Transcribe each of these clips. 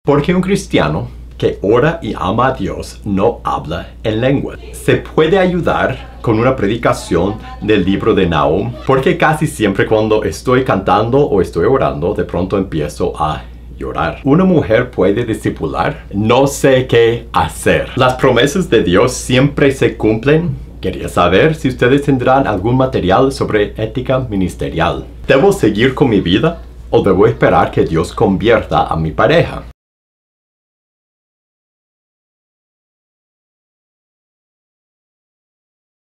¿Por qué un cristiano que ora y ama a Dios no habla en lengua? Se puede ayudar con una predicación del libro de Nahum, porque casi siempre cuando estoy cantando o estoy orando, de pronto empiezo a llorar. Una mujer puede discipular, no sé qué hacer. Las promesas de Dios siempre se cumplen. Quería saber si ustedes tendrán algún material sobre ética ministerial. ¿Debo seguir con mi vida o debo esperar que Dios convierta a mi pareja?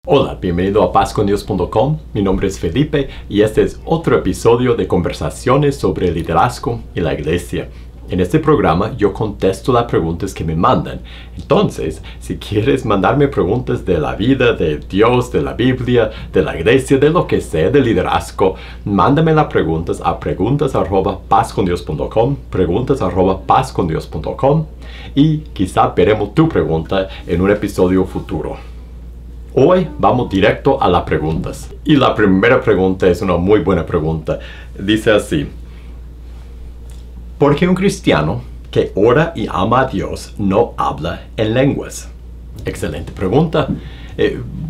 Hola, bienvenido a pazcondios.com. Mi nombre es Felipe y este es otro episodio de conversaciones sobre liderazgo y la iglesia. En este programa yo contesto las preguntas que me mandan. Entonces, si quieres mandarme preguntas de la vida, de Dios, de la Biblia, de la iglesia, de lo que sea, de liderazgo, mándame las preguntas a preguntas@pazcondios.com, preguntas@pazcondios.com y quizá veremos tu pregunta en un episodio futuro. Hoy vamos directo a las preguntas. Y la primera pregunta es una muy buena pregunta. Dice así: ¿por qué un cristiano que ora y ama a Dios no habla en lenguas? Excelente pregunta.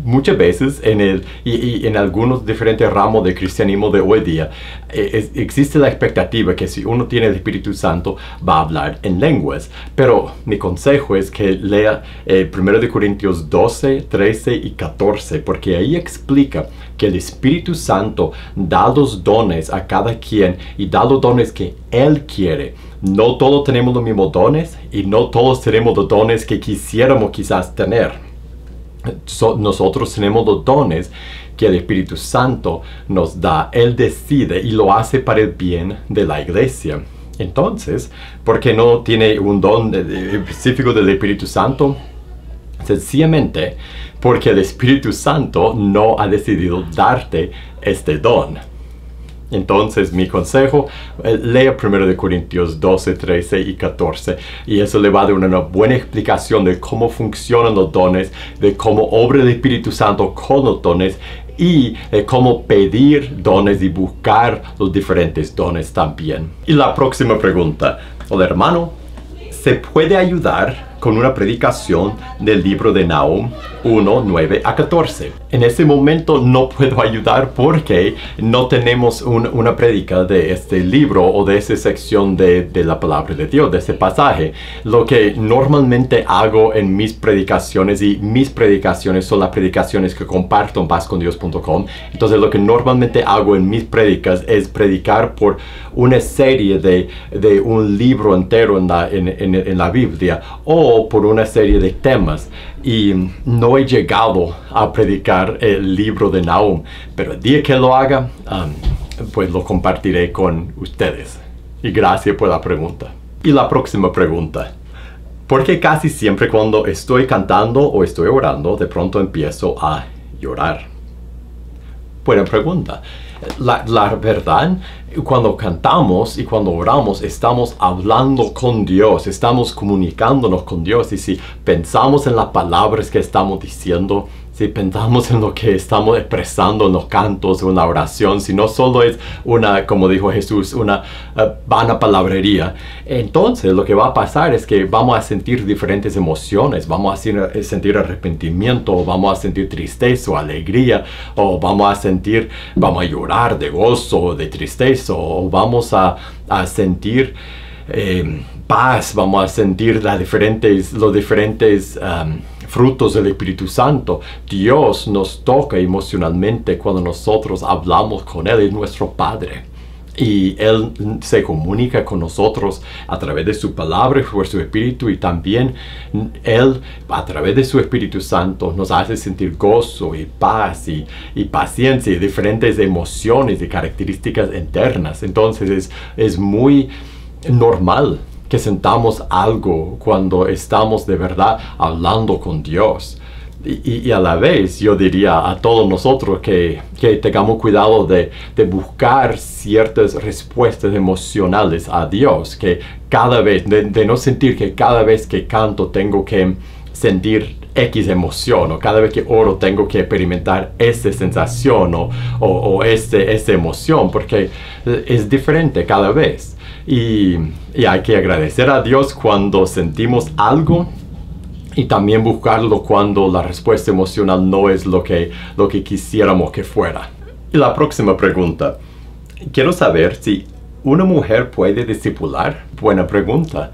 Muchas veces en algunos diferentes ramos del cristianismo de hoy día existe la expectativa que si uno tiene el Espíritu Santo va a hablar en lenguas. Pero mi consejo es que lea 1 Corintios 12, 13 y 14, porque ahí explica que el Espíritu Santo da los dones a cada quien y da los dones que Él quiere. No todos tenemos los mismos dones y no todos tenemos los dones que quisiéramos quizás tener. Nosotros tenemos los dones que el Espíritu Santo nos da. Él decide y lo hace para el bien de la iglesia. Entonces, ¿por qué no tiene un don específico del Espíritu Santo? Sencillamente porque el Espíritu Santo no ha decidido darte este don. Entonces, mi consejo, lea 1 Corintios 12, 13 y 14 y eso le va a dar una buena explicación de cómo funcionan los dones, de cómo obra el Espíritu Santo con los dones y cómo pedir dones y buscar los diferentes dones también. Y la próxima pregunta: hola hermano, ¿se puede ayudar con una predicación del libro de Nahum 1, 9 a 14? En este momento no puedo ayudar porque no tenemos una prédica de este libro o de esa sección de la palabra de Dios, de ese pasaje. Lo que normalmente hago en mis predicaciones, y mis predicaciones son las predicaciones que comparto en pazcondios.com, entonces lo que normalmente hago en mis prédicas es predicar por una serie de un libro entero en la Biblia o por una serie de temas. Y no he llegado a predicar el libro de Nahum, pero el día que lo haga, pues lo compartiré con ustedes. Y gracias por la pregunta. Y la próxima pregunta: ¿por qué casi siempre cuando estoy cantando o estoy orando, de pronto empiezo a llorar? Buena pregunta. La verdad, cuando cantamos y cuando oramos, estamos hablando con Dios, estamos comunicándonos con Dios. Y si pensamos en las palabras que estamos diciendo, si pensamos en lo que estamos expresando en los cantos o en la oración, si no solo es como dijo Jesús, una vana palabrería, entonces lo que va a pasar es que vamos a sentir diferentes emociones. Vamos a sentir arrepentimiento, o vamos a sentir tristeza o alegría, o vamos a llorar de gozo o de tristeza, o vamos a sentir paz, vamos a sentir los diferentes frutos del Espíritu Santo. Dios nos toca emocionalmente cuando nosotros hablamos con Él. Es nuestro Padre y Él se comunica con nosotros a través de su palabra, por su Espíritu, y también Él a través de su Espíritu Santo nos hace sentir gozo y paz y paciencia y diferentes emociones y características internas. Entonces es muy normal que sentamos algo cuando estamos de verdad hablando con Dios. Y a la vez yo diría a todos nosotros que tengamos cuidado de buscar ciertas respuestas emocionales a Dios, que cada vez, de no sentir que cada vez que canto tengo que sentir X emoción, o cada vez que oro tengo que experimentar esa sensación o esa emoción, porque es diferente cada vez. Y hay que agradecer a Dios cuando sentimos algo y también buscarlo cuando la respuesta emocional no es lo que quisiéramos que fuera. Y la próxima pregunta. Quiero saber si una mujer puede discipular. Buena pregunta.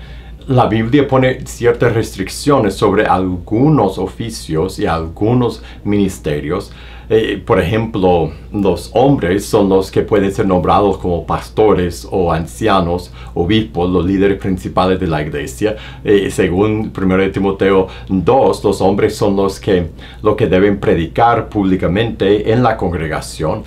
La Biblia pone ciertas restricciones sobre algunos oficios y algunos ministerios. Por ejemplo, los hombres son los que pueden ser nombrados como pastores o ancianos, obispos, los líderes principales de la iglesia. Según 1 Timoteo 2, los hombres son los que deben predicar públicamente en la congregación.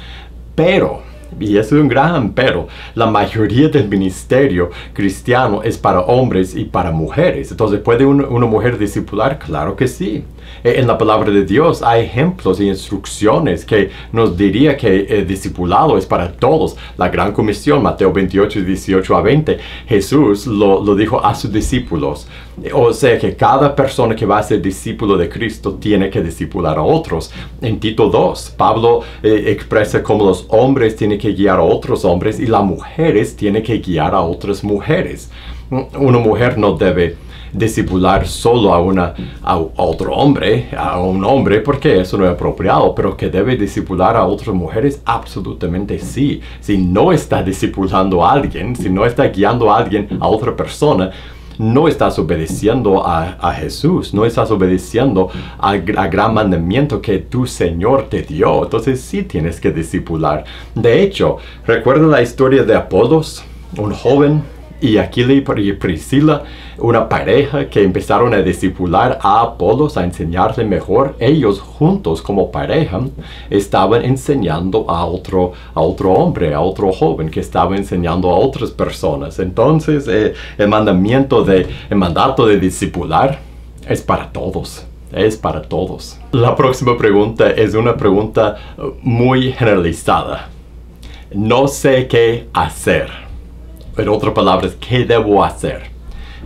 Pero, y eso es un gran pero, la mayoría del ministerio cristiano es para hombres y para mujeres. Entonces, ¿puede una mujer discipular? Claro que sí. En la palabra de Dios hay ejemplos e instrucciones que nos diría que el discipulado es para todos. La gran comisión, Mateo 28, 18 a 20, Jesús lo dijo a sus discípulos. O sea que cada persona que va a ser discípulo de Cristo tiene que discipular a otros. En Tito 2, Pablo expresa cómo los hombres tienen que guiar a otros hombres y las mujeres tienen que guiar a otras mujeres. Una mujer no debe discipular solo a otro hombre, a un hombre, porque eso no es apropiado, pero que debe discipular a otras mujeres, absolutamente sí. Si no está discipulando a alguien, si no está guiando a alguien, a otra persona, no estás obedeciendo a Jesús, no estás obedeciendo al gran mandamiento que tu Señor te dio. Entonces sí tienes que discipular. De hecho, ¿recuerda la historia de Apolos? Un joven y Aquila y Priscila, una pareja que empezaron a discipular a Apolos, a enseñarle mejor. Ellos juntos como pareja estaban enseñando a otro hombre, a otro joven que estaba enseñando a otras personas. Entonces el mandato de discipular es para todos. Es para todos. La próxima pregunta es una pregunta muy generalizada. No sé qué hacer. En otras palabras, ¿qué debo hacer?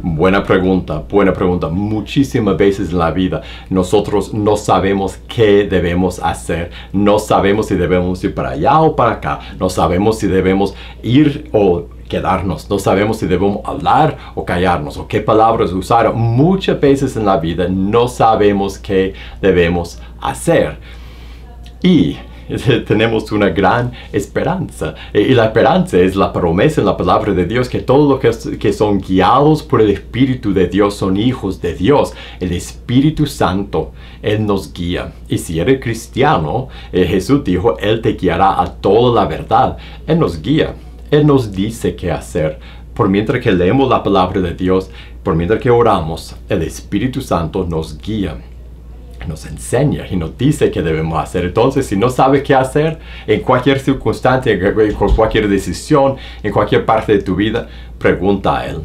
Buena pregunta, buena pregunta. Muchísimas veces en la vida nosotros no sabemos qué debemos hacer. No sabemos si debemos ir para allá o para acá. No sabemos si debemos ir o quedarnos. No sabemos si debemos hablar o callarnos o qué palabras usar. Muchas veces en la vida no sabemos qué debemos hacer. Y tenemos una gran esperanza. Y la esperanza es la promesa en la palabra de Dios que todos los que son guiados por el Espíritu de Dios son hijos de Dios. El Espíritu Santo, Él nos guía. Y si eres cristiano, Jesús dijo, Él te guiará a toda la verdad. Él nos guía. Él nos dice qué hacer. Por mientras que leemos la palabra de Dios, por mientras que oramos, el Espíritu Santo nos guía. Nos enseña y nos dice qué debemos hacer. Entonces, si no sabes qué hacer en cualquier circunstancia, en cualquier decisión, en cualquier parte de tu vida, pregunta a Él.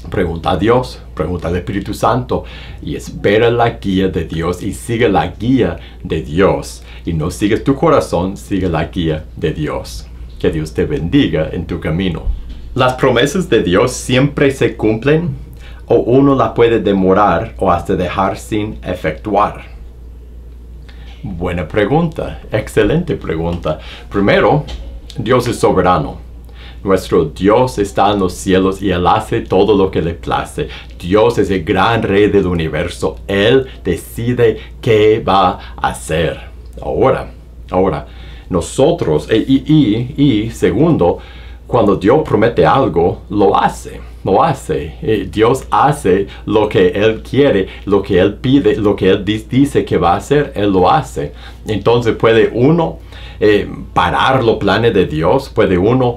Pregunta a Dios, pregunta al Espíritu Santo y espera la guía de Dios y sigue la guía de Dios. Y no sigues tu corazón, sigue la guía de Dios. Que Dios te bendiga en tu camino. Las promesas de Dios siempre se cumplen, o uno la puede demorar o hasta dejar sin efectuar. Buena pregunta, excelente pregunta. Primero, Dios es soberano. Nuestro Dios está en los cielos y Él hace todo lo que le place. Dios es el gran rey del universo. Él decide qué va a hacer. Ahora, nosotros, y segundo, cuando Dios promete algo, lo hace. Dios hace lo que Él quiere, lo que Él pide, lo que Él dice que va a hacer, Él lo hace. Entonces puede uno parar los planes de Dios, puede uno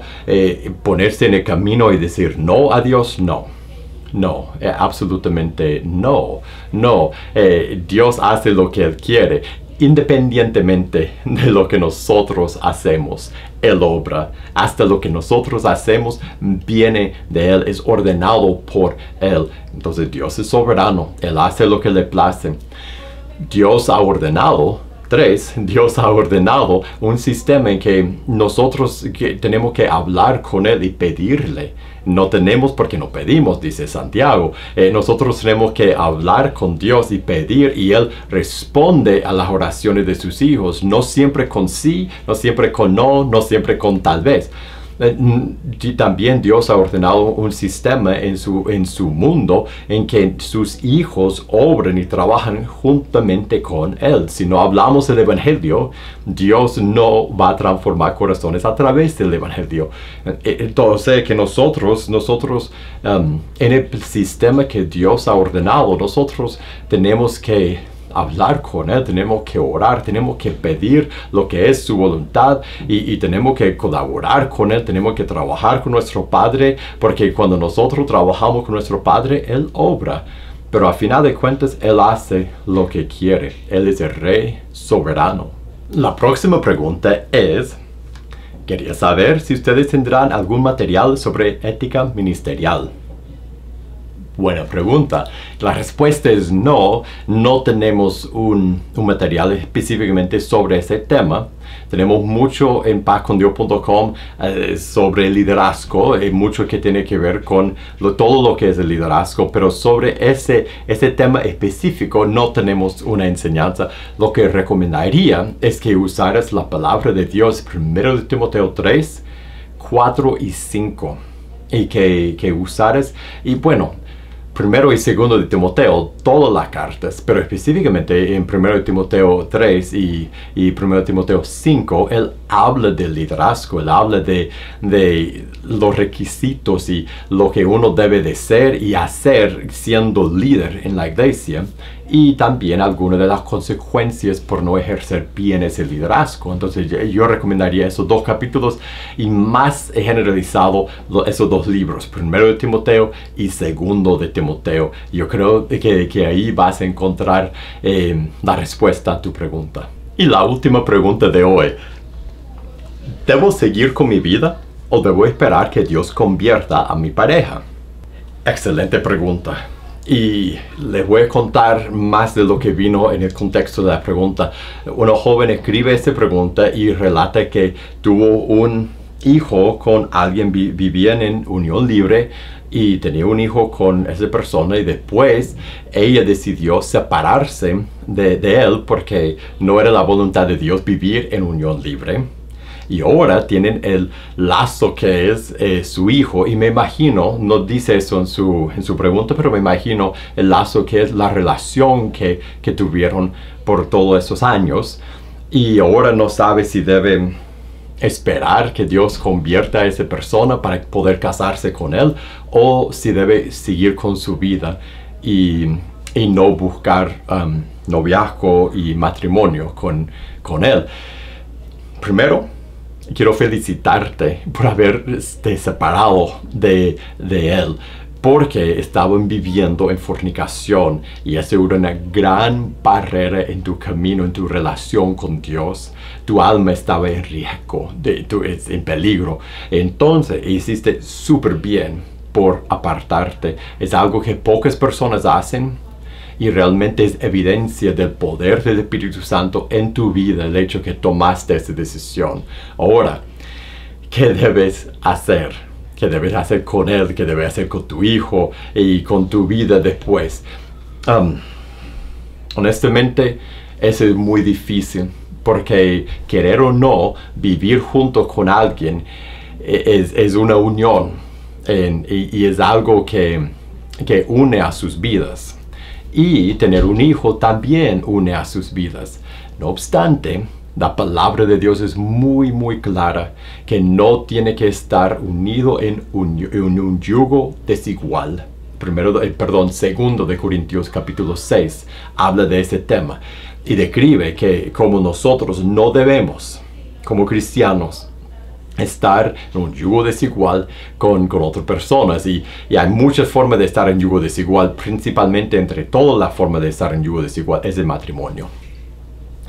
ponerse en el camino y decir no a Dios, no. No, absolutamente no. Dios hace lo que Él quiere. Independientemente de lo que nosotros hacemos, Él obra. Hasta lo que nosotros hacemos viene de Él, es ordenado por Él. Entonces Dios es soberano, Él hace lo que le place. Dios ha ordenado un sistema en que nosotros tenemos que hablar con Él y pedirle. No tenemos porque no pedimos, dice Santiago. Nosotros tenemos que hablar con Dios y pedir, y Él responde a las oraciones de sus hijos. No siempre con sí, no siempre con no, no siempre con tal vez. También Dios ha ordenado un sistema en su mundo en que sus hijos obran y trabajan juntamente con Él. Si no hablamos del Evangelio, Dios no va a transformar corazones a través del Evangelio. Entonces, que nosotros en el sistema que Dios ha ordenado, nosotros tenemos que hablar con Él, tenemos que orar, tenemos que pedir lo que es su voluntad y tenemos que colaborar con Él, tenemos que trabajar con nuestro Padre, porque cuando nosotros trabajamos con nuestro Padre, Él obra. Pero al final de cuentas, Él hace lo que quiere. Él es el Rey soberano. La próxima pregunta es: quería saber si ustedes tendrán algún material sobre ética ministerial. Buena pregunta. La respuesta es no. No tenemos un material específicamente sobre ese tema. Tenemos mucho en pazcondios.com sobre liderazgo, mucho que tiene que ver con todo lo que es el liderazgo, pero sobre ese tema específico no tenemos una enseñanza. Lo que recomendaría es que usaras la palabra de Dios, 1 Timoteo 3, 4 y 5, y que usaras, y bueno, 1 y 2 de Timoteo, todas las cartas, pero específicamente en 1 Timoteo 3 y 1 Timoteo 5, él habla del liderazgo, él habla de los requisitos y lo que uno debe de ser y hacer siendo líder en la iglesia, y también algunas de las consecuencias por no ejercer bien ese liderazgo. Entonces yo recomendaría esos dos capítulos y más generalizado esos dos libros, 1 de Timoteo y 2 de Timoteo. Yo creo que ahí vas a encontrar la respuesta a tu pregunta. Y la última pregunta de hoy: ¿debo seguir con mi vida o debo esperar que Dios convierta a mi pareja? Excelente pregunta. Y les voy a contar más de lo que vino en el contexto de la pregunta. Una joven escribe esta pregunta y relata que tuvo un hijo con alguien, vivían en unión libre y tenía un hijo con esa persona, y después ella decidió separarse de él porque no era la voluntad de Dios vivir en unión libre. Y ahora tienen el lazo que es su hijo, y me imagino, no dice eso en su pregunta, pero me imagino el lazo que es la relación que tuvieron por todos esos años, y ahora no sabe si debe esperar que Dios convierta a esa persona para poder casarse con él, o si debe seguir con su vida y no buscar noviazgo y matrimonio con él. Primero, quiero felicitarte por haberte separado de él, porque estaban viviendo en fornicación, y eso era una gran barrera en tu camino, en tu relación con Dios. Tu alma estaba en riesgo, en peligro. Entonces hiciste súper bien por apartarte. Es algo que pocas personas hacen, y realmente es evidencia del poder del Espíritu Santo en tu vida, el hecho que tomaste esa decisión. Ahora, ¿qué debes hacer? ¿Qué debes hacer con él? ¿Qué debes hacer con tu hijo y con tu vida después? Honestamente, eso es muy difícil, porque querer o no, vivir junto con alguien es una unión, y es algo que une a sus vidas. Y tener un hijo también une a sus vidas. No obstante, la palabra de Dios es muy, muy clara, que no tiene que estar unido en un yugo desigual. 2 de Corintios capítulo 6 habla de ese tema y describe que como nosotros no debemos, como cristianos, estar en un yugo desigual con otras personas, y hay muchas formas de estar en yugo desigual. Principalmente, entre todas las formas de estar en yugo desigual, es el matrimonio,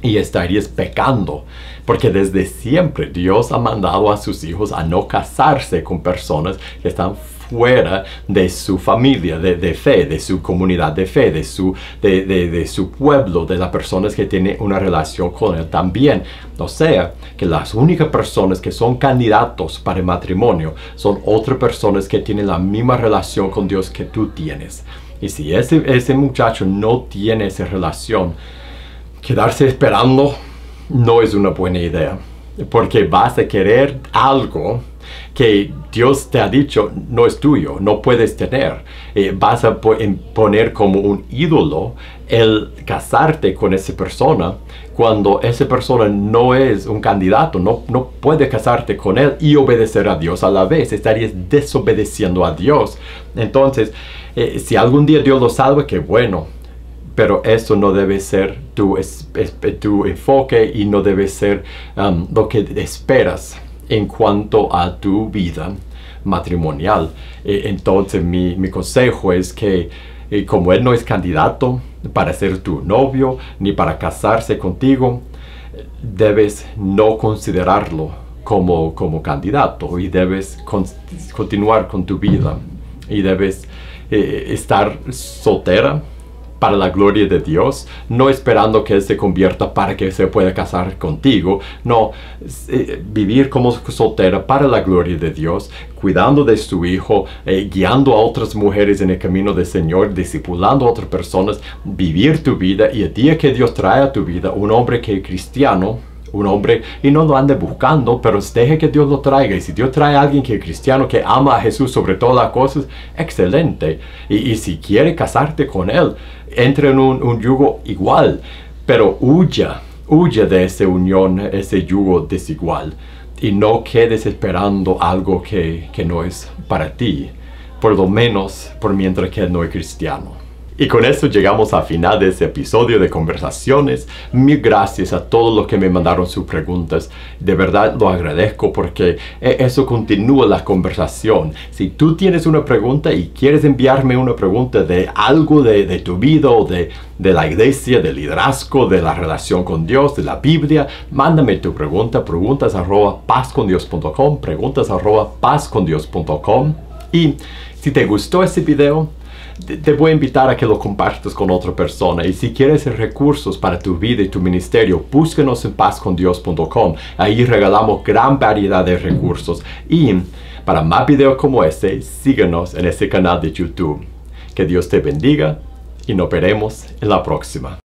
y estarías pecando, porque desde siempre Dios ha mandado a sus hijos a no casarse con personas que están fuera de su familia de fe, de su comunidad de fe, de su pueblo, de las personas que tienen una relación con él también. O sea, que las únicas personas que son candidatos para el matrimonio son otras personas que tienen la misma relación con Dios que tú tienes. Y si ese muchacho no tiene esa relación, quedarse esperando no es una buena idea, porque vas a querer algo que Dios te ha dicho no es tuyo, no puedes tener. Vas a poner como un ídolo el casarte con esa persona cuando esa persona no es un candidato, no puede casarte con él y obedecer a Dios a la vez. Estarías desobedeciendo a Dios. Entonces, si algún día Dios lo salva, qué bueno. Pero eso no debe ser tu enfoque y no debe ser lo que esperas en cuanto a tu vida matrimonial. Entonces mi consejo es que como él no es candidato para ser tu novio ni para casarse contigo, debes no considerarlo como candidato y debes continuar con tu vida y debes estar soltera para la gloria de Dios, no esperando que Él se convierta para que se pueda casar contigo. No, vivir como soltera para la gloria de Dios, cuidando de su hijo, guiando a otras mujeres en el camino del Señor, discipulando a otras personas, vivir tu vida, y el día que Dios trae a tu vida un hombre que es cristiano, un hombre, y no lo ande buscando, pero deje que Dios lo traiga. Y si Dios trae a alguien que es cristiano, que ama a Jesús sobre todas las cosas, excelente. Y si quiere casarte con él, entre en un yugo igual, pero huya de esa unión, ese yugo desigual, y no quedes esperando algo que no es para ti, por lo menos por mientras que él no es cristiano. Y con eso llegamos al final de este episodio de Conversaciones. Mil gracias a todos los que me mandaron sus preguntas. De verdad lo agradezco porque eso continúa la conversación. Si tú tienes una pregunta y quieres enviarme una pregunta de algo de tu vida o de la iglesia, del liderazgo, de la relación con Dios, de la Biblia, mándame tu pregunta, preguntas@pazcondios.com, preguntas@pazcondios.com. Y si te gustó este video, te voy a invitar a que lo compartas con otra persona. Y si quieres recursos para tu vida y tu ministerio, búscanos en pazcondios.com. Ahí regalamos gran variedad de recursos. Y para más videos como este, síguenos en este canal de YouTube. Que Dios te bendiga y nos veremos en la próxima.